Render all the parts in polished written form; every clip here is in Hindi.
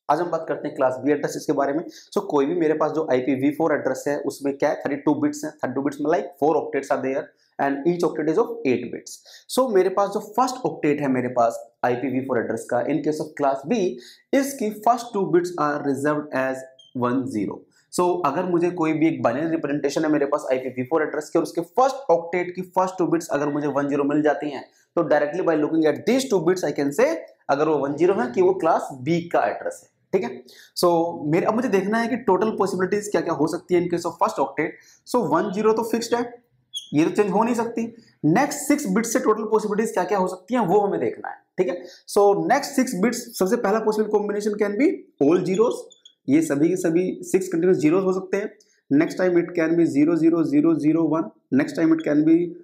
आज हम बात करते हैं क्लास बी एड्रेसेस के बारे में। सो कोई भी मेरे पास जो IPv4 एड्रेस है उसमें क्या है 32 बिट्स हैं। 32 बिट्स में like 4 octets are there and each octet is of 8 bits. So मेरे पास जो फर्स्ट ऑक्टेट है मेरे पास IPv4 एड्रेस का in case of class B, इसकी first 2 bits are reserved as 10। So अगर मुझे कोई भी एक बाइनरी रिप्रेजेंटेशन है मेरे पास IPv4 एड्रेस के और उसके फर्स्ट ऑक्टेट की फर्स्ट 2 बिट्स अगर मुझे 10 मिल जाती हैं तो directly by looking at these 2 bits I can say अगर वो 10 है कि वो क्लास बी का एड्रेस है। ठीक है, सो मेरे अब मुझे देखना है कि टोटल पॉसिबिलिटीज क्या क्या हो सकती है in case of first octet. So 10 तो फिक्स्ड है, ये तो चेंज हो नहीं सकती। नेक्स्ट 6 बिट्स से टोटल पॉसिबिलिटीज क्या क्या हो सकती हैं वो हमें देखना है। ठीक है, सो नेक्स्ट 6 बिट्स सबसे पहला possible combination can be all zeros, ये सभी के सभी 6 कंटिन्यूस जीरोस हो सकते हैं। Next time it can B 0 0 0 0 1, next time it can B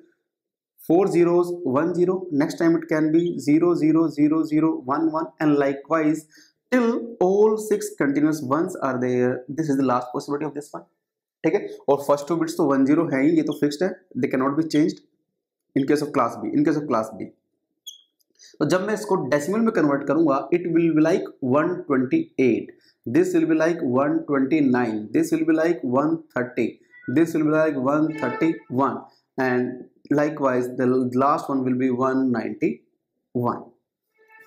4 zeros 1 0, next time it can be 0 0 0 0 1 1 and likewise till all 6 continuous ones are there. This is the last possibility of this one. ठीक है, और फर्स्ट 2 बिट्स तो 1 0 है ही, ये तो फिक्स्ड है, they can not be changed in case of class B. In case of class B तो जब मैं इसको डेसिमल में कन्वर्ट करूंगा it will be like 128, this will be like 129, this will be like 130, this will be like 131 and likewise the last one will be 191.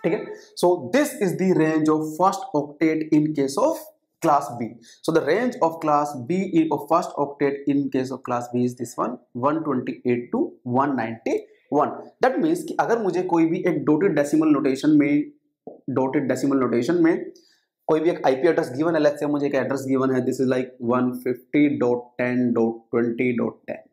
ठीक है, so this is the range of first octet in case of class B. So the range of class B of first octet in case of class B is this one 128 to 191. that means कि अगर मुझे कोई भी एक डॉटेड डेसिमल नोटेशन में कोई भी एक IP एड्रेस गिवन है, लेट्स से मुझे एक एड्रेस गिवन है, दिस इज लाइक 150.10.20.10।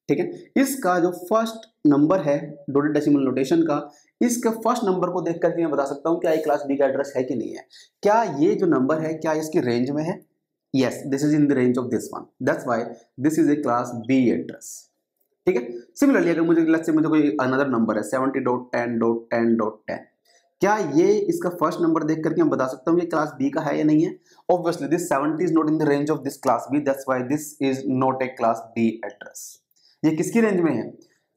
ठीक है, इसका जो फर्स्ट नंबर है डॉटेड डेसिमल नोटेशन का, इसका फर्स्ट नंबर को देख करके मैं बता सकता हूं क्या ये क्लास बी का एड्रेस है कि नहीं है। क्या ये जो नंबर है क्या इसकी रेंज में है? Yes, this is in the range of this one, that's why this is a class B address. ठीक है, सिमिलरली अगर मुझे लेट्स से मुझे कोई अनदर नंबर है 70.10.10.10, क्या ये इसका फर्स्ट नंबर देख करके मैं बता सकता हूँ ये क्लास बी का है या नहीं है? Obviously this 70 is not in the range of this class B, that's why this is not a class B address. ये किसकी रेंज में है?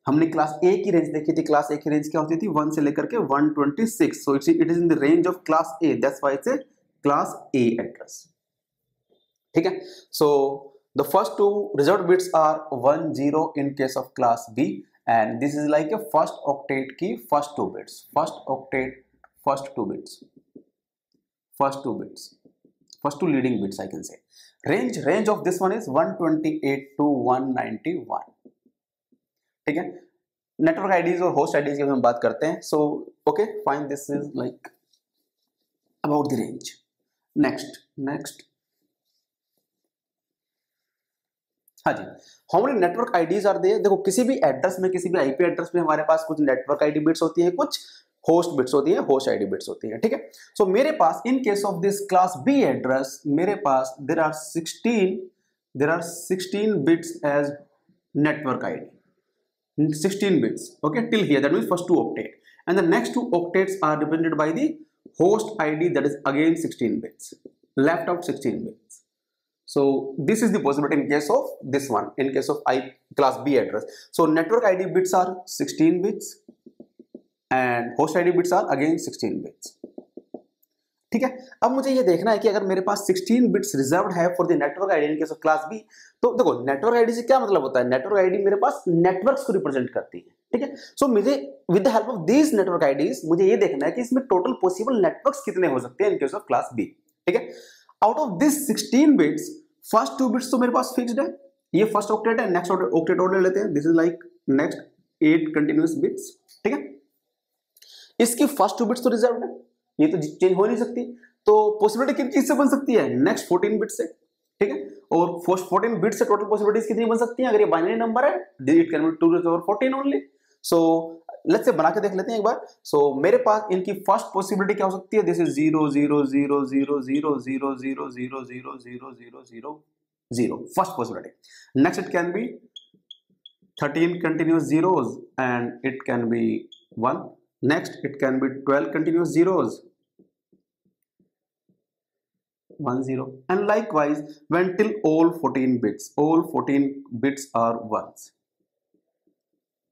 हमने क्लास ए की रेंज देखी थी। क्लास ए की रेंज क्या होती थी 1 से लेकर के 126, so it is in the range of class A, that's why it's a class A address. ठीक है, so the first 2 reserved bits are 1 0 in case of class B and this is like a first octet की first 2 bits, first octet first 2 bits, first 2 bits, first 2 leading bits I can say. Range of this one is 128 to 191। ठीक है, नेटवर्क आईडीज और होस्ट आईडीज की हम बात करते हैं। So okay fine, this is like about the range. Next हाँ जी, how many network IDs are there. देखो किसी भी एड्रेस में, किसी भी IP एड्रेस में हमारे पास कुछ नेटवर्क आईडी बिट्स होती है, कुछ होस्ट बिट्स होती है, होस्ट आईडी बिट्स होती है। ठीक है, सो मेरे पास in case of this class B address मेरे पास there are 16 bits as network ID, 16 bits, okay, till here, that means first 2 octet, and the next 2 octets are represented by the host ID, that is again 16 bits, left out 16 bits. So this is the possibility in case of this one, in case of class B address. So network ID bits are 16 bits and host ID bits are again 16 bits. ठीक है, अब मुझे ये देखना है कि अगर मेरे पास 16 बिट्स रिजर्व्ड है for the network ID in case of class B, तो देखो नेटवर्क आईडी से क्या मतलब होता है, नेटवर्क आईडी मेरे पास नेटवर्क्स को रिप्रेजेंट करती है। ठीक है, सो मुझे with the help of these network IDs मुझे ये देखना है कि इसमें टोटल पॉसिबल नेटवर्क्स कितने हो सकते हैं in case of class B. ठीक है, out of this 16 bits first 2 bits तो मेरे पास फिक्स्ड है, ये फर्स्ट ऑक्टेट है, नेक्स्ट ऑक्टेट और ले लेते हैं, this is like next 8 continuous bits. ठीक है, इसकी फर्स्ट 2 बिट्स तो रिजर्व्ड है, ये तो चेंज हो नहीं सकती, तो पॉसिबिलिटी किन चीज से बन सकती है, नेक्स्ट 14 बिट से। ठीक है, और 14 बिट से टोटल पॉसिबिलिटीज कितनी बन सकती हैं? अगर ये बाइनरी नंबर है it can B 2 to the power 14 only. So let's say बना के देख लेते हैं एक बार। सो मेरे पास इनकी फर्स्ट पॉसिबिलिटी क्या हो सकती है, this is 0 0 0 0 0 0 0 0 0 0 0 0 0, first possibility. Next it can B 13 continuous zeros and it can be 1. Next it can be 12 continuous zeros, 1 0, and likewise when till all 14 bits are ones.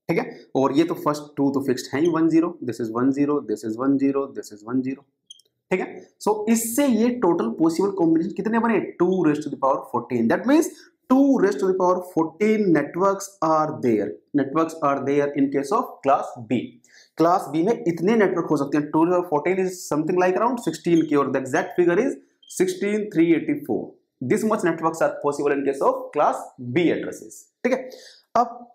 ठीक है, और ये तो फर्स्ट 2 तो फिक्स्ड है ही 1 0, this is 1 0, this is 1 0, this is 1 0। ठीक है। सो इससे ये टोटल पॉसिबल कॉम्बिनेशन कितने बने, 2 raised to the power 14, that means 2 raised to the power 14 networks are there in case of class B. Class B में इतने नेटवर्क हो सकते हैं, 2 to the power 14 is something like around 16 K, और the exact figure is 16384। This much networks are possible in case of class B addresses, ठीक है। अब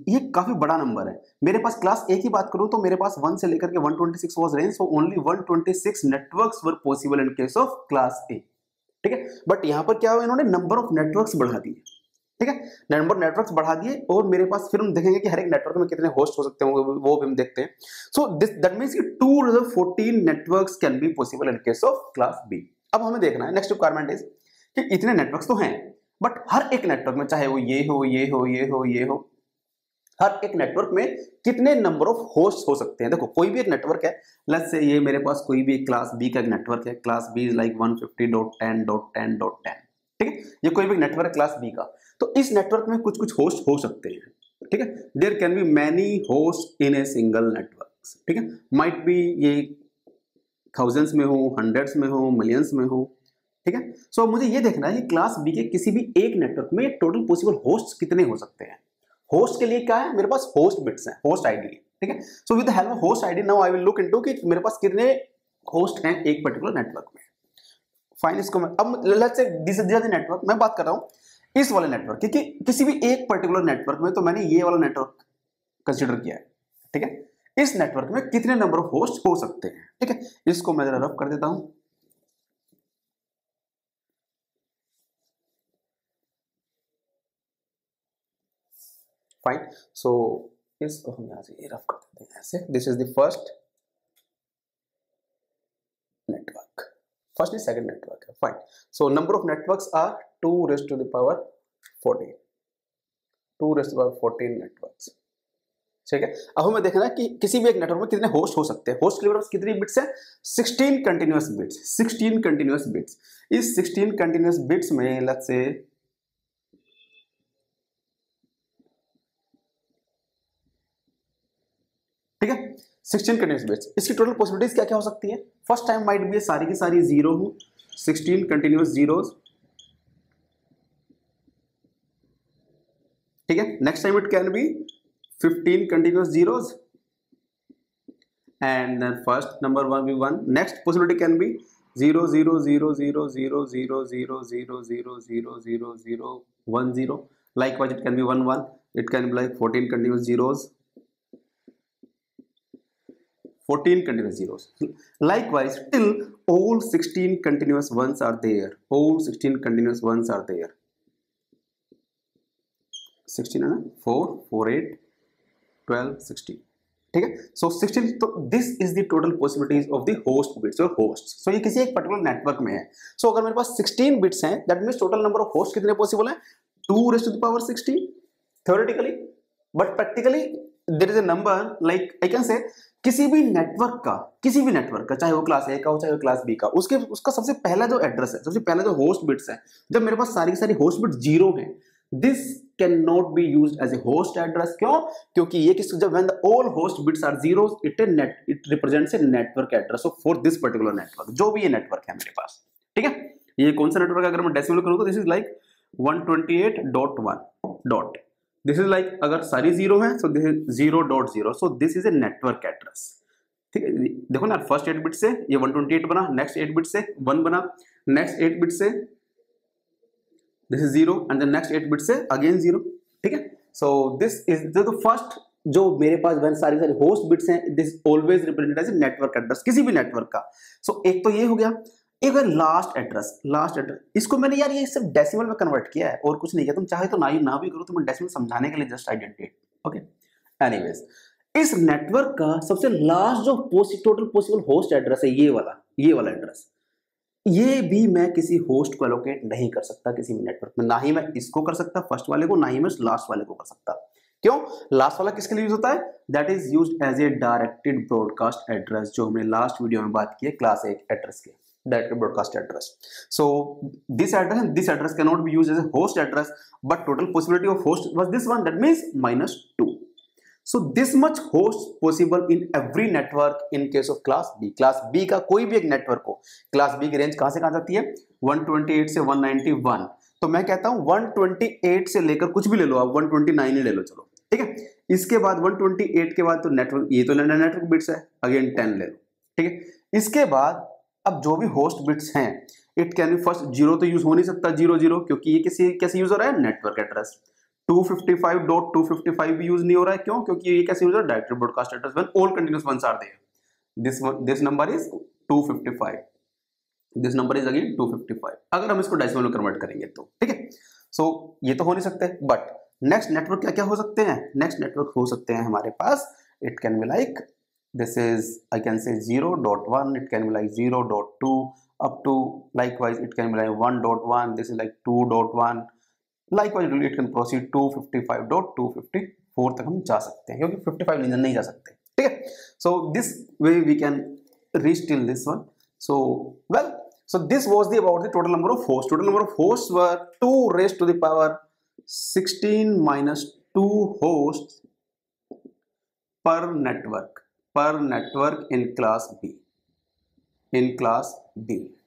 ये काफी बड़ा नंबर है, मेरे पास क्लास ए की बात करूं तो मेरे पास 1 से लेकर के 126 was range, so only 126 networks were possible in case of class ए, ठीक है। बट यहां पर क्या हुआ, इन्होंने नंबर ऑफ नेटवर्क्स बढ़ा दिए, ठीक है, नंबर नेटवर्क्स बढ़ा दिए, और मेरे पास फिर हम देखेंगे कि हर एक नेटवर्क में कितने होस्ट हो सकते हैं, वो भी हम देखते हैं। सो दिस दैट मींस कि 2 to the 14 networks can be possible in case of class B. अब हमें देखना है नेक्स्ट रिक्वायरमेंट इज कि इतने नेटवर्क्स तो हैं, बट हर एक नेटवर्क में, चाहे वो ये हो, हर एक नेटवर्क में कितने नंबर ऑफ होस्ट हो सकते हैं। देखो कोई भी एक नेटवर्क है, लेट्स से ये मेरे पास कोई भी क्लास बी का एक नेटवर्क है, क्लास बी इज लाइक 150.10.10.10, ठीक है, ये कोई भी नेटवर्क है क्लास बी का, तो इस नेटवर्क में कुछ कुछ होस्ट हो सकते हैं, ठीक है। There can be many host in a single network, ठीक है, माइट बी ये थाउजेंड्स में हो, हंड्रेड्स में हो, मिलियंस में हो, ठीक है। सो मुझे ये देखना है कि क्लास बी के किसी भी एक नेटवर्क में टोटल पॉसिबल होस्ट कितने हो सकते हैं। होस्ट के लिए क्या है, मेरे पास होस्ट बिट्स हैं, होस्ट आईडी, ठीक है। So with the help of host ID now I will look into कि मेरे पास कितने होस्ट हैं एक पर्टिकुलर नेटवर्क में। फाइन, इसको मैं अब let's say this is the network, मैं बात कर रहा हूं इस वाले नेटवर्क की, कि किसी भी एक पर्टिकुलर नेटवर्क में, तो मैंने ये वाला नेटवर्क कंसीडर किया है, ठीक है। इस नेटवर्क में कितने नंबर ऑफ होस्ट हो सकते हैं, ठीक है, इसको मैं जरा रफ कर देता हूं। फाइन, सो इसको हम यहां से रफ कर देते हैं ऐसे। This is the first network, first is second network है, fine. So number of networks are 2 raised to the power 14, 2 raised to the power 14 networks, ठीक है। अब हमें देखना है कि किसी भी एक नेटवर्क में कितने होस्ट हो सकते हैं। होस्ट के लिए कितनी बिट्स है, 16 कंटिन्यूअस बिट्स, 16 कंटिन्यूअस बिट्स। इस 16 कंटिन्यूअस बिट्स में लेट्स से ठीक है 16 कंटिन्यूअस बिट्स, इसकी टोटल पॉसिबिलिटीज क्या क्या हो सकती है। फर्स्ट टाइम माइट बी सारी की सारी जीरो हो, 16 कंटिन्यूअस जीरोस, ठीक है। Next time it can B 15 continuous zeros, and then first number one be 1. Next possibility can be 0 0 0 0 0 0 0 0 0 0 0 0 1 0. Likewise, it can be 1 1. It can be like 14 continuous zeros, 14 continuous zeros. Likewise, till all 16 continuous ones are there. All 16 continuous ones are there. 16 है ना, 4 4 8 12 16, ठीक है। सो 16, तो this is the total possibilities of the host bits और होस्ट्स। सो ये किसी एक पर्टिकुलर नेटवर्क में है। सो अगर मेरे पास 16 बिट्स हैं, that means total number of host कितने पॉसिबल है, 2 raised to the power 16 theoretically, but practically there is a number like I can say किसी भी नेटवर्क का चाहे वो क्लास ए का हो चाहे वो क्लास बी का, उसका सबसे पहला जो एड्रेस है, सबसे पहला जो होस्ट बिट्स है, जब मेरे पास सारी की सारी होस्ट बिट्स जीरो हैं, this can not be used as a host address. क्यों, क्योंकि ये किस जब when the all host bits are zeros, it represents a network address of for this particular network, जो भी ये नेटवर्क है मेरे पास, ठीक है। ये कौन सा नेटवर्क, अगर मैं डेसिमल करूं तो this is like 128.1 dot, this is like अगर सारी जीरो है so this is 0.0, so this is A network address, ठीक है। देखो ना, फर्स्ट 8 बिट से ये 128 बना, नेक्स्ट 8 बिट से 1 बना, नेक्स्ट 8 बिट से this is 0, and the next 8 bit से अगेन 0, ठीक है। So this is the first जो मेरे पास वन सारी होस्ट बिट्स हैं, this always represented as network address किसी भी नेटवर्क का। सो एक तो ये हो गया, एक है लास्ट एड्रेस, इसको मैंने यार ये सिर्फ डेसिमल में कन्वर्ट किया है और कुछ नहीं किया, तुम चाहे तो ना भी करो, तो मैं डेसिमल समझाने के लिए just I did it, okay. Anyways, इस नेटवर्क का सबसे लास्ट जो टोटल पॉसिबल होस्ट एड्रेस है, ये वाला एड्रेस, ये भी मैं किसी होस्ट को एलोकेट नहीं कर सकता किसी भी नेटवर्क में, ना ही मैं इसको कर सकता फर्स्ट वाले को, ना ही मैं लास्ट वाले को कर सकता। क्यों, लास्ट वाला किसके लिए यूज होता है, that is used as a directed broadcast address, जो हमने लास्ट वीडियो में बात की है क्लास 1 एड्रेस के, directed broadcast address. So this address can not be used as a host address, but total possibility of host was this one, that means -2। So this much host possible in every network in case of class B. Class B का कोई भी एक नेटवर्क हो, क्लास B की रेंज कहां से कहां जाती है? 128 से 191. तो मैं कहता हूं 128 से लेकर कुछ भी ले लो आप, 129 ही ले लो, चलो ठीक है। इसके बाद 128 के बाद तो नेटवर्क, ये तो नेटवर्क बिट्स है, अगेन 10 ले लो, ठीक है। इसके बाद अब जो भी होस्ट बिट्स हैं, it can B first, zero तो यूज हो नहीं सकता, 00, क्योंकि ये कैसे यूज हो रहा है? Network address. 255.255 भी यूज नहीं हो रहा है, क्यों? क्योंकि ये कैसे यूज हो रहा है? Directory broadcast address when all continuous ones are there. This number is 255, this number is again 255, अगर हम इसको डेसिमल में कन्वर्ट करेंगे तो, ठीक है। सो ये तो हो नहीं सकते, बट नेक्स्ट नेटवर्क क्या क्या हो सकते हैं? नेक्स्ट नेटवर्क हो सकते हैं हमारे पास, it can be like, this is I can say 0.1, it can be like 0.2 up to, likewise it can be like 1.1, this is like 2.1, likewise it can proceed to 55.254 तक हम जा सकते हैं, क्योंकि 55 नहीं जा सकते, ठीक है। So this way we can reach till this one. So well, so this was the about the total number of hosts. Total number of hosts were 2 raised to the power 16 minus 2 hosts per network in class B,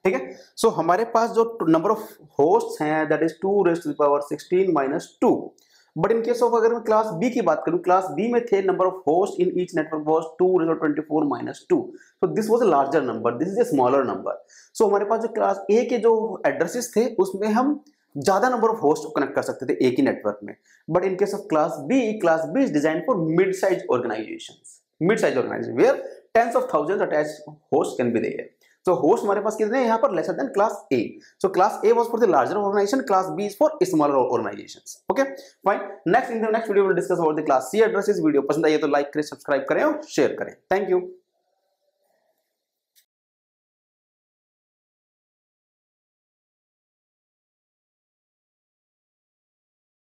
ठीक है। सो हमारे पास जो नंबर ऑफ होस्ट्स हैं that is 2 raised to the power 16 minus 2. But in case of अगर मैं क्लास बी की बात करूं, क्लास बी में थे number of host in each network was 2 raised to 24 minus 2. So this was a larger number, this is a smaller number. So हमारे पास जो क्लास ए के जो एड्रेसेस थे उसमें हम ज्यादा नंबर ऑफ होस्ट कनेक्ट कर सकते थे एक ही नेटवर्क में. But in case of class B is design for mid size organisations, where tens of thousands attached hosts can be there. So host हमारे पास कितने हैं यहाँ पर? lesser than class A. So class A was for the larger organization, class B is for smaller organizations. Okay, fine. Next in the next video we'll discuss about the class C addresses. Video पसंद आई है तो लाइक करें, सब्सक्राइब करें और शेयर करें. Thank you.